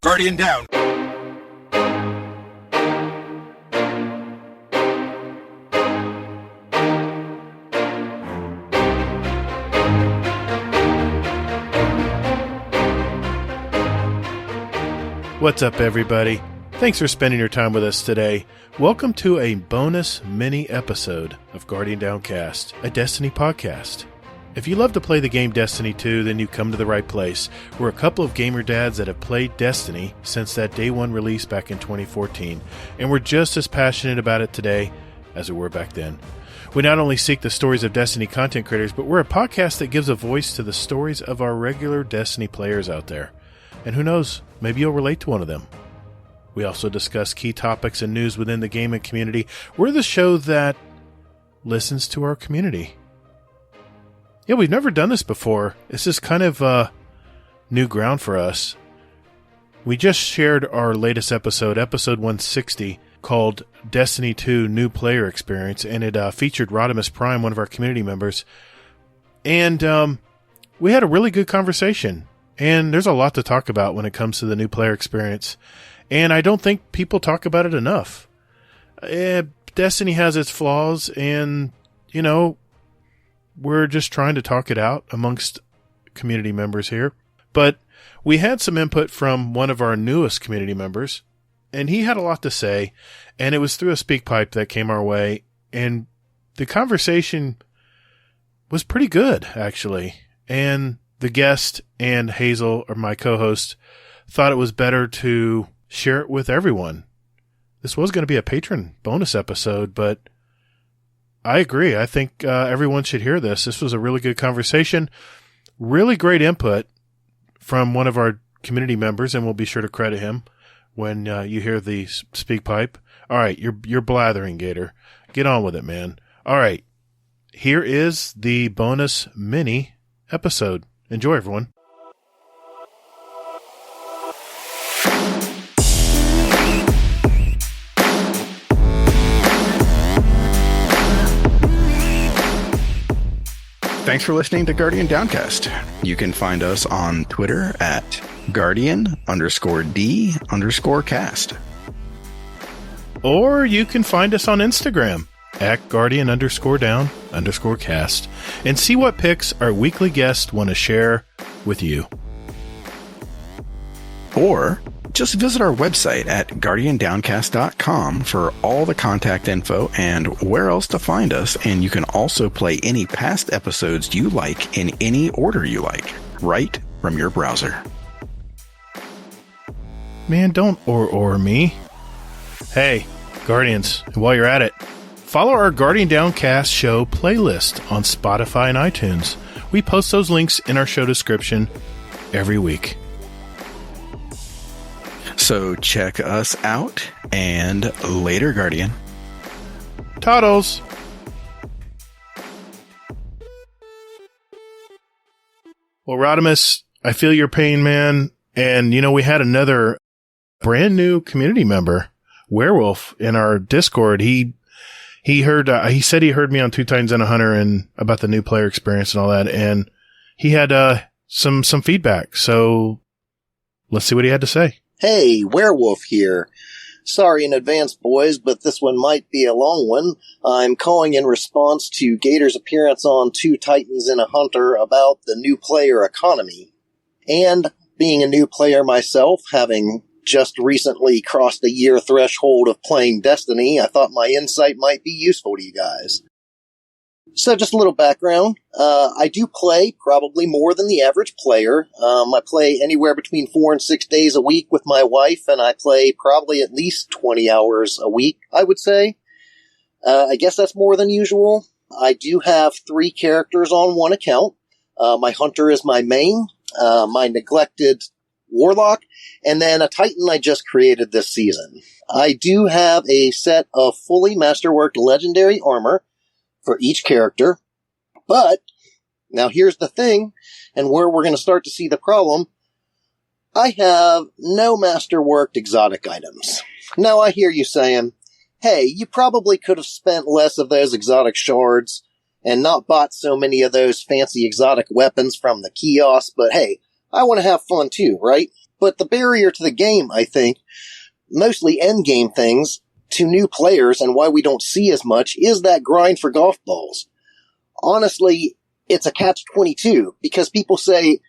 Guardian down. What's up, everybody? Thanks for spending your time with us today. Welcome to a bonus mini episode of Guardian Downcast, a Destiny podcast. If you love to play the game Destiny 2, then you've come to the right place. We're a couple of gamer dads that have played Destiny since that day one release back in 2014, and we're just as passionate about it today as we were back then. We not only seek the stories of Destiny content creators, but we're a podcast that gives a voice to the stories of our regular Destiny players out there. And who knows, maybe you'll relate to one of them. We also discuss key topics and news within the gaming community. We're the show that listens to our community. Yeah, we've never done this before. This is kind of new ground for us. We just shared our latest episode, episode 160, called Destiny 2 New Player Experience, and it featured Rodimus Prime, one of our community members. And we had a really good conversation. And there's a lot to talk about when it comes to the new player experience. And I don't think people talk about it enough. Destiny has its flaws, and, you know, we're just trying to talk it out amongst community members here. But we had some input from one of our newest community members, and he had a lot to say, and it was through a speak pipe that came our way, and the conversation was pretty good, actually. And the guest and Hazel, or my co-host, thought it was better to share it with everyone. This was going to be a patron bonus episode, but I agree. I think everyone should hear this. This was a really good conversation. Really great input from one of our community members, and we'll be sure to credit him when you hear the speak pipe. All right, you're blathering, Gatr. Get on with it, man. All right, here is the bonus mini episode. Enjoy, everyone. Thanks for listening to Guardian Downcast. You can find us on Twitter at Guardian_D_cast. Or you can find us on Instagram at Guardian_Down_cast and see what picks our weekly guests want to share with you. Or just visit our website at guardiandowncast.com for all the contact info and where else to find us, and you can also play any past episodes you like in any order you like, right from your browser. Man, don't or me. Hey, Guardians, while you're at it, follow our Guardian Downcast show playlist on Spotify and iTunes. We post those links in our show description every week. So check us out, and later, Guardian. Toddles! Well, Rodimus, I feel your pain, man. And, you know, we had another brand new community member, Werewolf, in our Discord. He said he heard me on Two Titans and a Hunter and about the new player experience and all that, and he had some feedback. So let's see what he had to say. Hey, Werewolf here. Sorry in advance, boys, but this one might be a long one. I'm calling in response to Gator's appearance on Two Titans and a Hunter about the new player economy. And being a new player myself, having just recently crossed the year threshold of playing Destiny, I thought my insight might be useful to you guys. So just a little background. I do play probably more than the average player. I play anywhere between 4 and 6 days a week with my wife, and I play probably at least 20 hours a week, I would say. I guess that's more than usual. I do have 3 characters on one account. My Hunter is my main, my neglected Warlock, and then a Titan I just created this season. I do have a set of fully masterworked legendary armor for each character, but now here's the thing, and where we're going to start to see the problem. I have no masterworked exotic items. Now I hear you saying, hey, you probably could have spent less of those exotic shards and not bought so many of those fancy exotic weapons from the kiosk, but hey, I want to have fun too, right? But the barrier to the game, I think, mostly end game things to new players and why we don't see as much is that grind for golf balls. Honestly, it's a catch-22 because people say,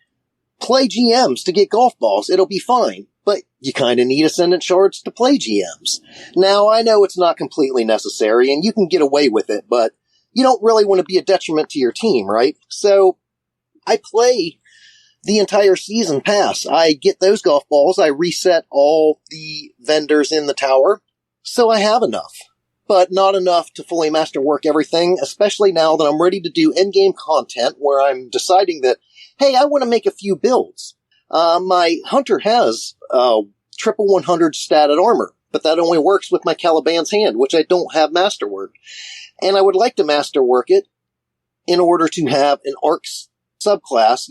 play GMs to get golf balls. It'll be fine. But you kind of need Ascendant Shards to play GMs. Now, I know it's not completely necessary and you can get away with it, but you don't really want to be a detriment to your team, right? So I play the entire season pass. I get those golf balls. I reset all the vendors in the tower. So I have enough, but not enough to fully masterwork everything, especially now that I'm ready to do endgame content where I'm deciding that, hey, I want to make a few builds. My hunter has triple 100 statted armor, but that only works with my Caliban's hand, which I don't have masterwork. And I would like to masterwork it in order to have an arc subclass,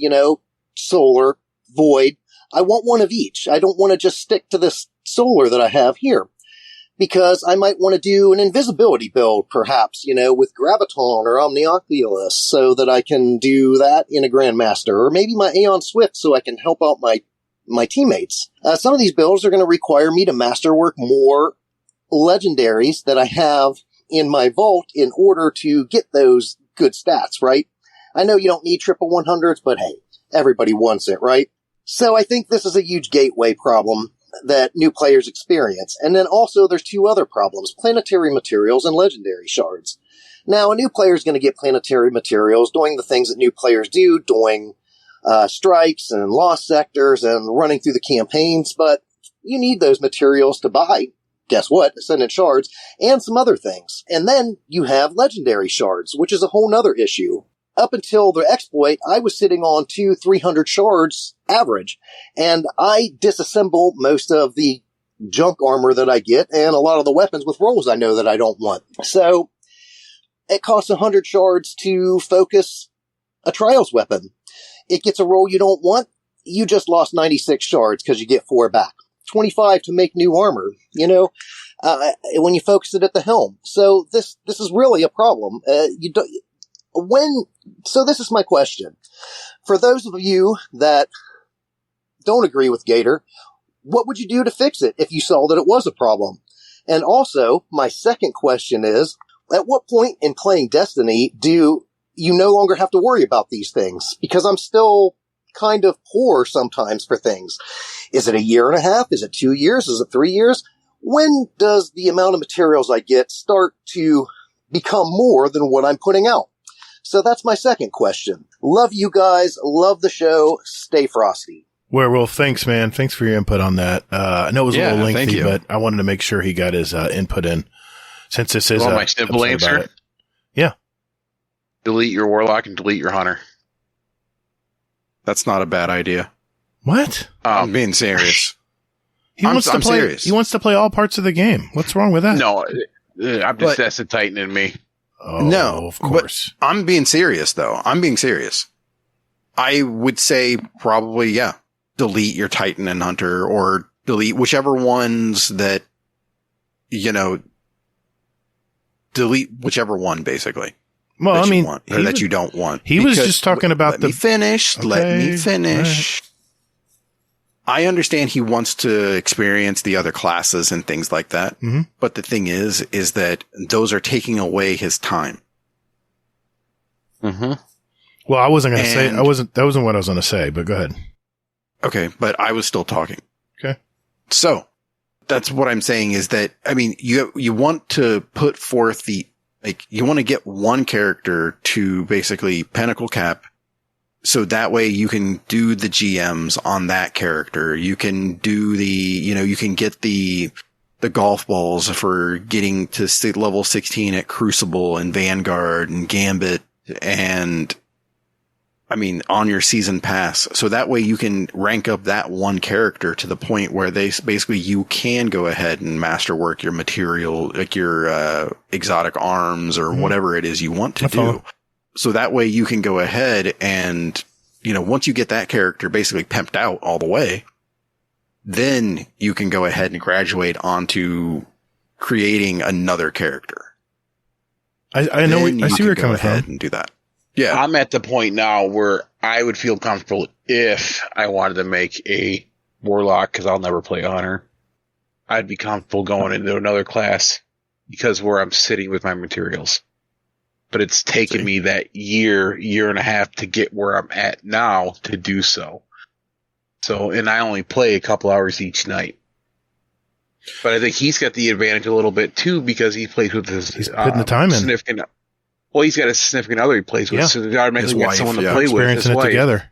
solar, void. I want one of each. I don't want to just stick to this solar that I have here. Because I might want to do an invisibility build, perhaps, with Graviton or Omnioculus, so that I can do that in a Grandmaster. Or maybe my Aeon Swift, so I can help out my teammates. Some of these builds are going to require me to masterwork more legendaries that I have in my vault in order to get those good stats, right? I know you don't need triple 100s, but hey, everybody wants it, right? So I think this is a huge gateway problem that new players experience. And then also there's two other problems, planetary materials and legendary shards. Now, a new player is going to get planetary materials doing the things that new players do, doing strikes and lost sectors and running through the campaigns, but you need those materials to buy, guess what, Ascendant Shards, and some other things. And then you have legendary shards, which is a whole nother issue. Up until the exploit, I was sitting on 200-300 shards average, and I disassemble most of the junk armor that I get and a lot of the weapons with rolls I know that I don't want. So it costs 100 shards to focus a trials weapon. It gets a roll you don't want. You just lost 96 shards because you get 4 back. 25 to make new armor, when you focus it at the helm. So this is really a problem. So this is my question. For those of you that don't agree with Gatr, what would you do to fix it if you saw that it was a problem? And also, my second question is, at what point in playing Destiny do you no longer have to worry about these things? Because I'm still kind of poor sometimes for things. Is it a year and a half? Is it 2 years? Is it 3 years? When does the amount of materials I get start to become more than what I'm putting out? So that's my second question. Love you guys. Love the show. Stay frosty. Werewolf, thanks, man. Thanks for your input on that. I know it was a little lengthy, but I wanted to make sure he got his input in. Since this is my simple answer? Yeah. Delete your Warlock and delete your Hunter. That's not a bad idea. What? I'm being serious. I'm serious. He wants to play all parts of the game. What's wrong with that? No, that's a Titan in me. Oh, no, of course. I'm being serious, though. I'm being serious. I would say probably, delete your Titan and Hunter, or delete whichever ones that, delete whichever one, basically. Well, that you want, or that you don't want. He was just talking about Let me finish. Right. I understand he wants to experience the other classes and things like that. Mm-hmm. But the thing is that those are taking away his time. Mm-hmm. Well, I wasn't going to say, that wasn't what I was going to say, but go ahead. Okay. But I was still talking. Okay. So that's what I'm saying is that, you want to put forth you want to get one character to basically pinnacle cap. So that way you can do the GMs on that character. You can do you can get the golf balls for getting to level 16 at Crucible and Vanguard and Gambit and, on your season pass. So that way you can rank up that one character to the point where you can go ahead and masterwork your material, like your, exotic arms or whatever it is you want to do. So that way you can go ahead and, once you get that character basically pimped out all the way, then you can go ahead and graduate onto creating another character. I know. I see where you're coming from. And do that. Yeah. I'm at the point now where I would feel comfortable if I wanted to make a warlock, because I'll never play hunter, I'd be comfortable going into another class because where I'm sitting with my materials. But it's taken me that year and a half to get where I'm at now to do so. So, and I only play a couple hours each night. But I think he's got the advantage a little bit too because he plays with his he's putting the time in. Well, he's got a significant other he plays with, so they automatically got someone to play with. Experiencing it together,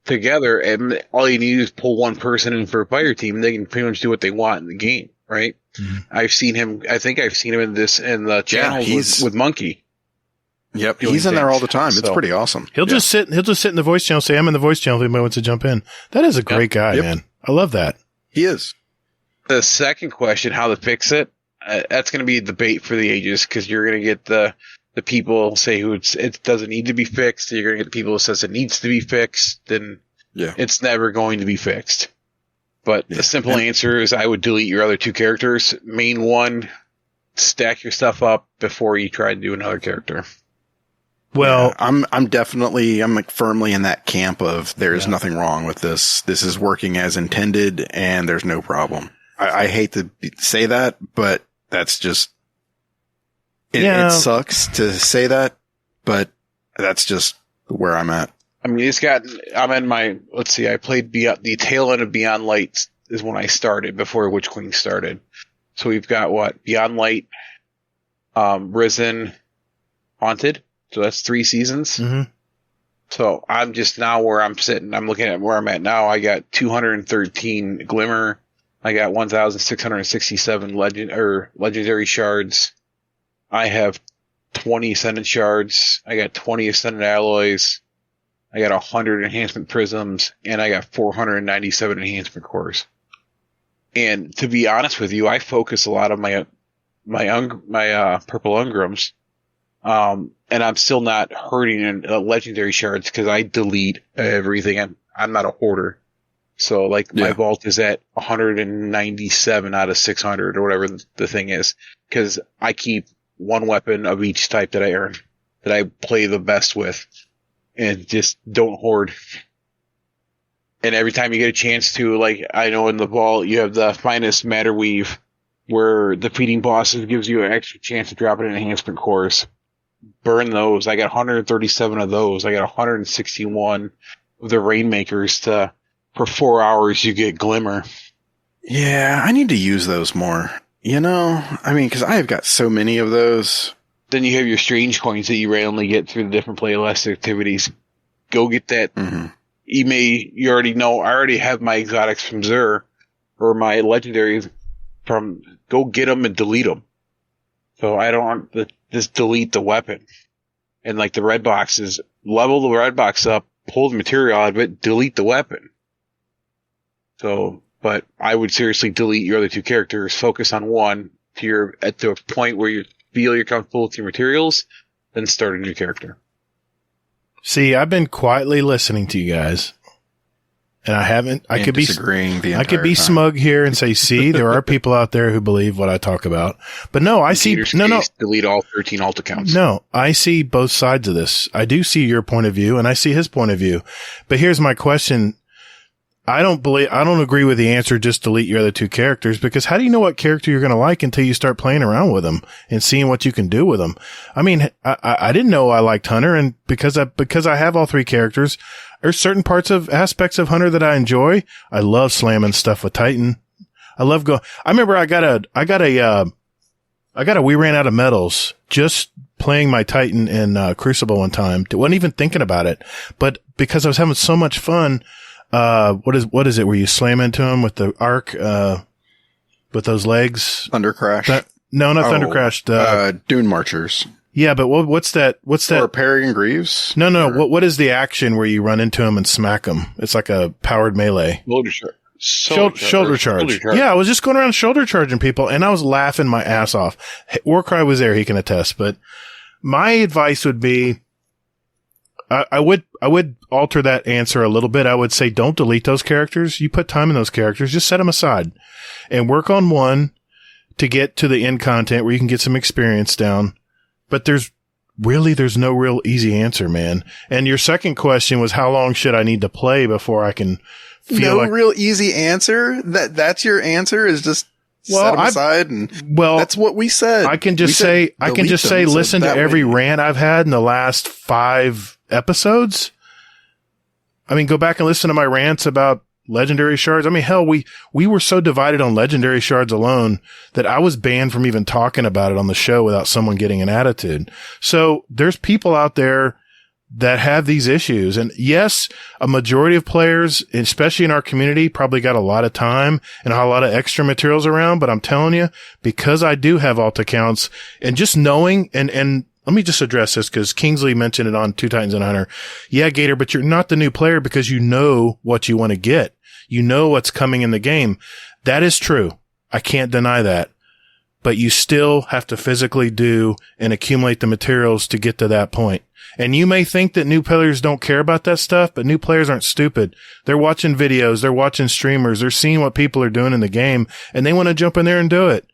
together, and all you need is pull one person in for a fire team, and they can pretty much do what they want in the game, right? Mm-hmm. I think I've seen him in the channel with Monkey. Yep, he's in there all the time. It's pretty awesome. He'll just sit in the voice channel, say, I'm in the voice channel if anybody wants to jump in. That is a great guy, man. I love that. He is. The second question, how to fix it, that's going to be a debate for the ages, because you're going to get the people say it doesn't need to be fixed. You're going to get the people who says it needs to be fixed. Then it's never going to be fixed. But the simple answer is I would delete your other two characters. Main one, stack your stuff up before you try to do another character. Well, I'm firmly in that camp of there's nothing wrong with this. This is working as intended and there's no problem. I hate to say that, but that's just, it sucks to say that, but that's just where I'm at. I mean, I'm in my, I played the tail end of Beyond Light is when I started before Witch Queen started. So we've got Beyond Light, Risen, Haunted. So that's 3 seasons. Mm-hmm. So I'm just now where I'm sitting. I'm looking at where I'm at now. I got 213 Glimmer. I got 1,667 legendary shards. I have 20 Ascendant shards. I got 20 Ascendant alloys. I got 100 enhancement prisms, and I got 497 enhancement cores. And to be honest with you, I focus a lot of my purple Ungrams. And I'm still not hurting in legendary shards because I delete everything. I'm not a hoarder. So my vault is at 197 out of 600 or whatever the thing is, because I keep one weapon of each type that I earn, that I play the best with, and just don't hoard. And every time you get a chance to, I know in the vault you have the finest matter weave, where defeating bosses gives you an extra chance to drop it in enhancement cores. Burn those. I got 137 of those. I got 161 of the Rainmakers for 4 hours you get Glimmer. Yeah, I need to use those more. Because I have got so many of those. Then you have your strange coins that you randomly get through the different playlist activities. Go get that. Mm-hmm. You already know, I already have my exotics from Zur, or my legendaries from, go get them and delete them. So I don't just delete the weapon. And the red boxes, level the red box up, pull the material out of it, delete the weapon. So, but I would seriously delete your other two characters, focus on one at the point where you feel you're comfortable with your materials, then start a new character. See, I've been quietly listening to you guys. And I could be smug here and say, see, there are people out there who believe what I talk about. But no, I see, delete all 13 alt accounts. No, I see both sides of this. I do see your point of view and I see his point of view. But here's my question. I don't agree with the answer, just delete your other two characters, because how do you know what character you're going to like until you start playing around with them and seeing what you can do with them? I mean, I didn't know I liked Hunter, and because I have all 3 characters, there's certain aspects of Hunter that I enjoy. I love slamming stuff with Titan. I remember we ran out of medals just playing my Titan in Crucible one time. Wasn't even thinking about it, but because I was having so much fun, what is it where you slam into him with the arc, with those legs? Thunder Crash. Not Thunder Crash. Dune Marchers. Yeah, but what's that? Or Parry and Greaves? No. What is the action where you run into him and smack him? It's like a powered melee. Shoulder charge. Yeah, I was just going around shoulder charging people, and I was laughing my ass off. Warcry was there; he can attest. But my advice would be, I would alter that answer a little bit. I would say, don't delete those characters. You put time in those characters. Just set them aside and work on one to get to the end content where you can get some experience down. But there's really, there's no real easy answer, man. And your second question was, how long should I need to play before I can feel like... real easy answer? That's your answer, is just set them aside, and that's what we said. I can just say, listen to every rant I've had in the last 5 episodes. I mean, go back and listen to my rants about legendary shards. I mean, hell, we were so divided on legendary shards alone that I was banned from even talking about it on the show without someone getting an attitude. So there's people out there that have these issues. And yes, a majority of players, especially in our community, probably got a lot of time and a lot of extra materials around. But I'm telling you, because I do have alt accounts, and just knowing, and let me just address this, because Kingsley mentioned it on Two Titans and a Hunter. Yeah, Gatr, but you're not the new player because you know what you want to get. You know what's coming in the game. That is true. I can't deny that. But you still have to physically do and accumulate the materials to get to that point. And you may think that new players don't care about that stuff, but new players aren't stupid. They're watching videos, they're watching streamers, they're seeing what people are doing in the game, and they want to jump in there and do it.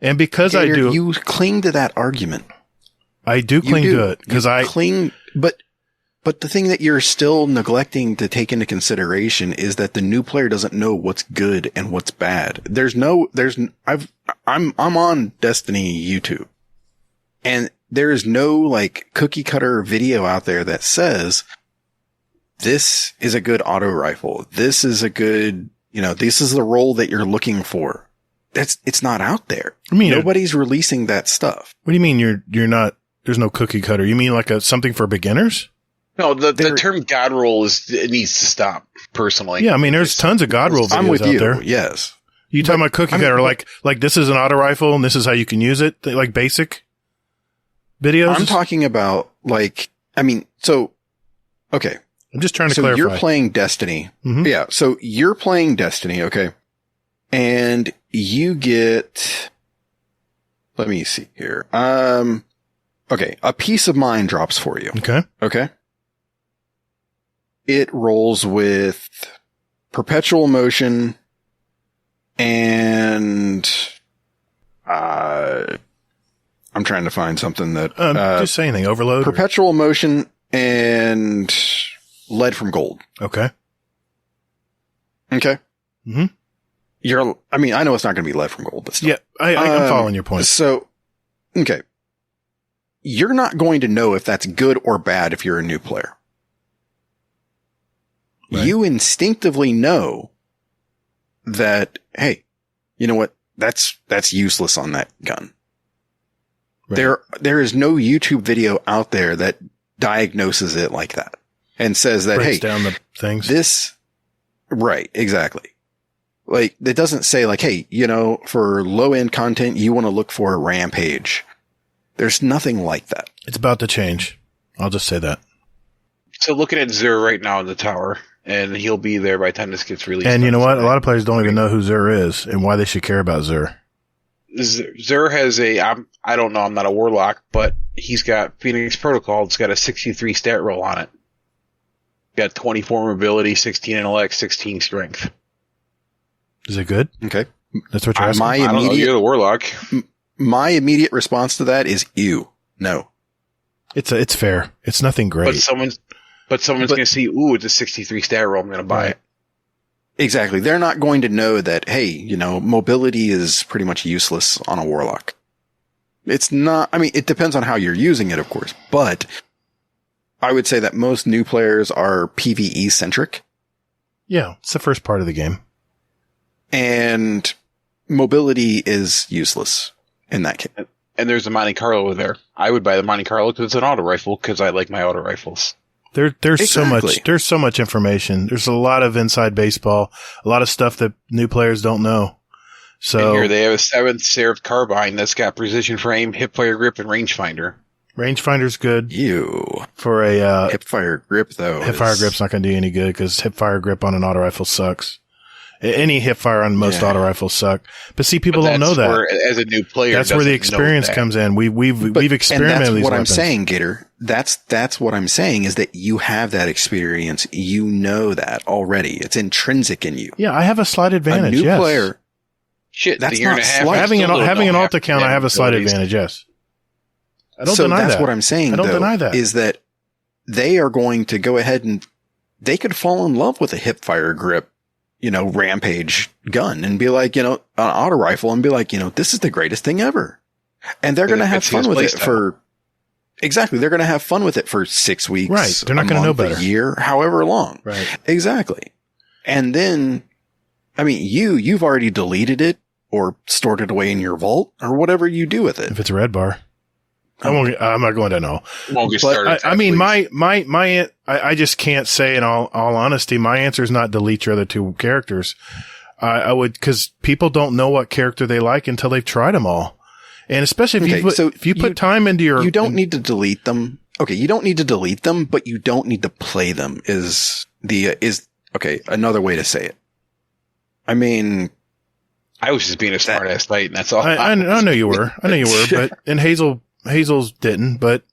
And because Gatr, I do... You cling to that argument. I do cling to it. Because I cling, but the thing that you're still neglecting to take into consideration is that the new player doesn't know what's good and what's bad. I'm on Destiny YouTube, and there is no like cookie cutter video out there that says this is a good auto rifle. This is a good, this is the role that you're looking for. It's not out there. I mean, nobody's releasing that stuff. What do you mean you're not, there's no cookie cutter? You mean like something for beginners? No, the term God roll it needs to stop, personally. Yeah, I mean, there's tons of God roll videos I'm with out you, there. Yes. You talking about cookie cutter, like this is an auto rifle and this is how you can use it, like basic videos? I'm talking about okay. I'm just trying to clarify. So you're playing Destiny. Mm-hmm. Yeah, so you're playing Destiny, okay? And you get, let me see here. Okay, a Peace of Mind drops for you. Okay. It rolls with perpetual motion and I'm trying to find something that just say anything. Overload, perpetual motion, and lead from gold. Okay. Mm-hmm. I know it's not going to be lead from gold this time. Yeah, I'm following your point. So, okay. You're not going to know if that's good or bad if you're a new player. Right. You instinctively know that, hey, you know what? That's useless on that gun. Right. There is no YouTube video out there that diagnoses it like that and says that, breaks down the things. Right, exactly. Like, it doesn't say like, hey, for low end content, you want to look for a rampage. There's nothing like that. It's about to change. I'll just say that. So looking at Zur right now in the tower, and he'll be there by the time this gets released. And you know what? A lot of players don't even know who Zur is and why they should care about Zur. Zur has I don't know, I'm not a warlock, but he's got Phoenix Protocol. It's got a 63 stat roll on it. Got 24 mobility, 16 intellect, 16 strength. Is it good? Okay. That's what you're asking? I don't know, you're the warlock. My immediate response to that is ew. No. It's fair. It's nothing great. But someone's going to see, ooh, it's a 63 stat roll. I'm going to buy it. Exactly. They're not going to know that, hey, mobility is pretty much useless on a warlock. It's not, it depends on how you're using it, of course, but I would say that most new players are PvE centric. Yeah. It's the first part of the game. And mobility is useless in that case. And there's a Monte Carlo there. I would buy the Monte Carlo because it's an auto rifle, because I like my auto rifles. There's so much information. There's a lot of inside baseball, a lot of stuff that new players don't know. So and here they have a 7th Seraph carbine that's got precision frame, hipfire grip, and rangefinder. Rangefinder's good. Ew. For a hipfire grip, though. Hipfire grip's not going to do you any good because hipfire grip on an auto rifle sucks. Any hipfire on most auto rifles suck. But see, people don't know that. Where, as a new player, that's where the experience comes in. We've experimented with these weapons. What I'm saying, Gatr. That's what I'm saying is that you have that experience. You know that already. It's intrinsic in you. Yeah, I have a slight advantage. A new player. Shit, that's the year not and a half. Slight. Having an alt account, I have a slight advantage. Yes. I don't deny that's that. what I'm saying, I don't though, deny that. is that they are going to go ahead and they could fall in love with a hip fire grip, rampage gun and be like, an auto rifle and be like, this is the greatest thing ever. And they're going to have fun with it they're going to have fun with it for 6 weeks. Right. They're not going to know better. A year, however long. Right. Exactly. And then, you've already deleted it or stored it away in your vault or whatever you do with it. If it's a red bar. I'm not going to know. Won't get started. I just can't say in all honesty, my answer is not delete your other two characters. I would, cause people don't know what character they like until they've tried them all. And especially if you put time into you don't need to delete them. Okay. You don't need to delete them, but you don't need to play them another way to say it. I was just being a smart ass knight, and that's all. I know you were. But, and Hazel's didn't, but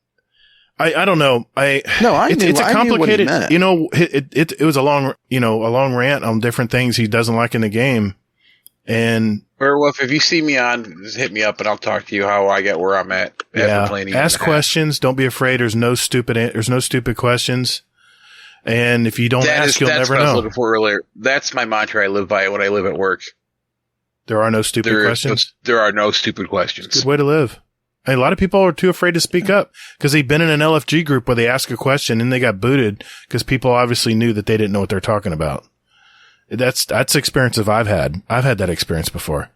I don't know. It's a complicated, it was a long rant on different things he doesn't like in the game. And Werewolf, if you see me on, just hit me up and I'll talk to you how I get where I'm at. Ask questions. Don't be afraid. There's no stupid questions. And if you don't ask, you'll never know. That's what I was looking for earlier. That's my mantra I live by when I live at work. There are no stupid questions. There are no stupid questions. It's a good way to live. And a lot of people are too afraid to speak up because they've been in an LFG group where they ask a question and they got booted because people obviously knew that they didn't know what they're talking about. That's experiences I've had. I've had that experience before.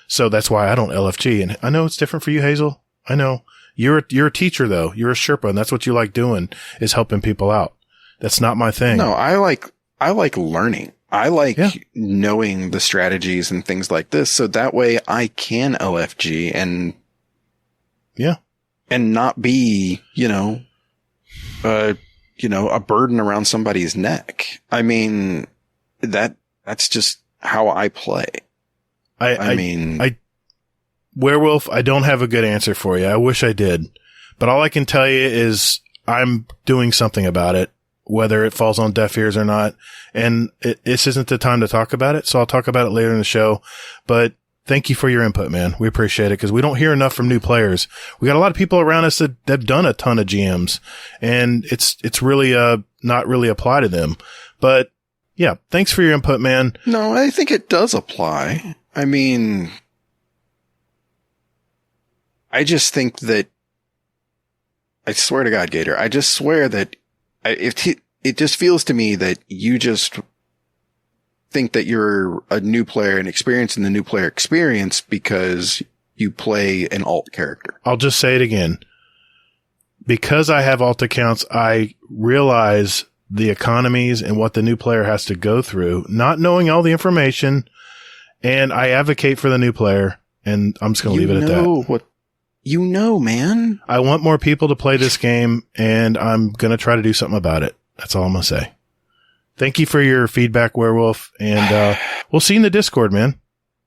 So that's why I don't LFG. And I know it's different for you, Hazel. I know. You're a teacher though. You're a Sherpa, and that's what you like doing is helping people out. That's not my thing. No, I like learning. I like knowing the strategies and things like this. So that way I can LFG and not be, a burden around somebody's neck. That's just how I play. Werewolf, I don't have a good answer for you. I wish I did, but all I can tell you is I'm doing something about it, whether it falls on deaf ears or not. And this isn't the time to talk about it. So I'll talk about it later in the show, but thank you for your input, man. We appreciate it because we don't hear enough from new players. We got a lot of people around us that have done a ton of GMs, and it's really not really apply to them. But yeah, thanks for your input, man. No, I think it does apply. I just think that I swear to God, Gatr, I just swear that it just feels to me that you just think that you're a new player and experiencing the new player experience because you play an alt character. I'll just say it again. Because I have alt accounts, I realize the economies and what the new player has to go through, not knowing all the information, and I advocate for the new player, and I'm just going to leave it at that. Man. I want more people to play this game, and I'm going to try to do something about it. That's all I'm going to say. Thank you for your feedback, Werewolf, and we'll see you in the Discord, man.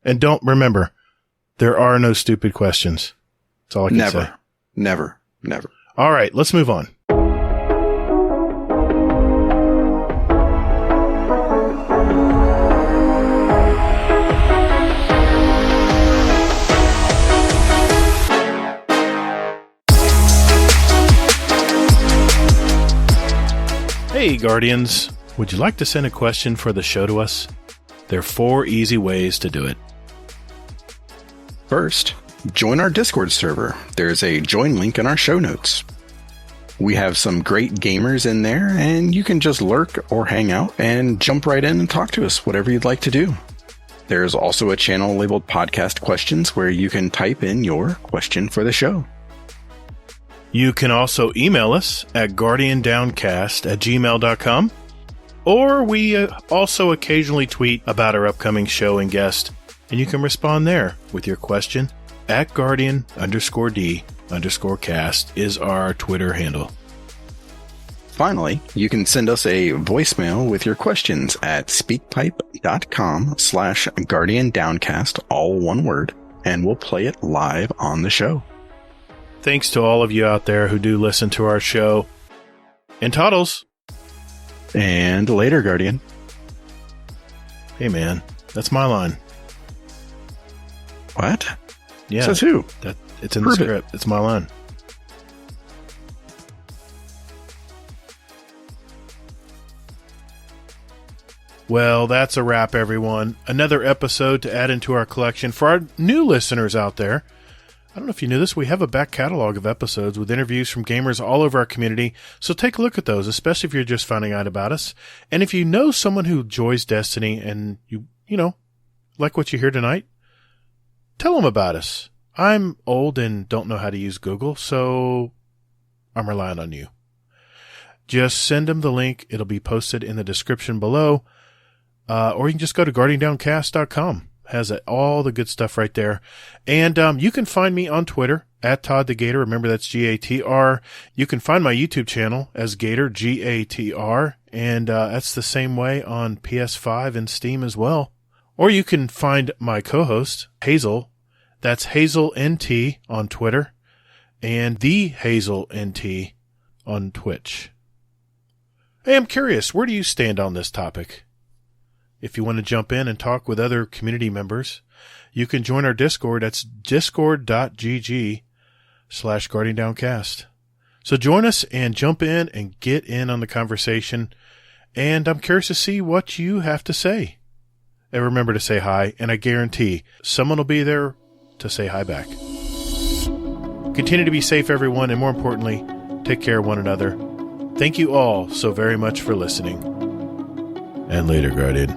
And remember, there are no stupid questions. That's all I can say. Never. All right, let's move on. Hey, Guardians. Would you like to send a question for the show to us? There are 4 easy ways to do it. First, join our Discord server. There's a join link in our show notes. We have some great gamers in there, and you can just lurk or hang out and jump right in and talk to us, whatever you'd like to do. There's also a channel labeled Podcast Questions where you can type in your question for the show. You can also email us at guardiandowncast@gmail.com, or we also occasionally tweet about our upcoming show and guest, and you can respond there with your question at Guardian_D_cast is our Twitter handle. Finally, you can send us a voicemail with your questions at speakpipe.com/GuardianDowncast, all one word, and we'll play it live on the show. Thanks to all of you out there who do listen to our show. And Toddles. And later, Guardian. Hey, man. That's my line. What? Yeah. Says who? It's in the script. It's my line. Well, that's a wrap, everyone. Another episode to add into our collection. For our new listeners out there, I don't know if you knew this, we have a back catalog of episodes with interviews from gamers all over our community, so take a look at those, especially if you're just finding out about us. And if you know someone who enjoys Destiny and you know, like what you hear tonight, tell them about us. I'm old and don't know how to use Google, so I'm relying on you. Just send them the link. It'll be posted in the description below, or you can just go to guardiandowncast.com. Has all the good stuff right there. And you can find me on Twitter at Todd the Gatr. Remember, that's Gatr. You can find my YouTube channel as Gatr, Gatr. And that's the same way on PS5 and Steam as well. Or you can find my co-host, Hazel. That's Hazel NT on Twitter. And the Hazel NT on Twitch. Hey, I'm curious, where do you stand on this topic? If you want to jump in and talk with other community members, you can join our Discord. That's discord.gg/GuardianDownCast. So join us and jump in and get in on the conversation. And I'm curious to see what you have to say. And remember to say hi, and I guarantee someone will be there to say hi back. Continue to be safe, everyone, and more importantly, take care of one another. Thank you all so very much for listening. And later, Guardian.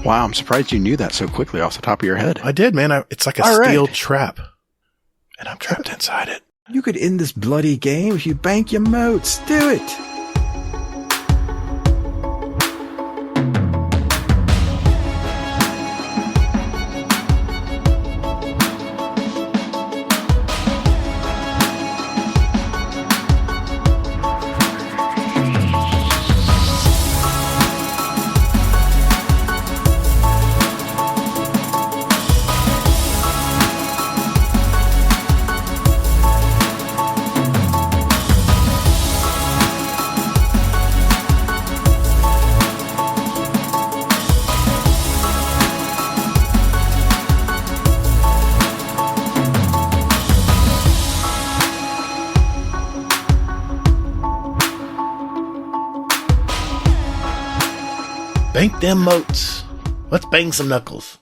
Wow, I'm surprised you knew that so quickly off the top of your head. I did, man. It's like a All steel right. trap. And I'm trapped inside it. You could end this bloody game if you bank your moats. Do it! Bank them moats. Let's bang some knuckles.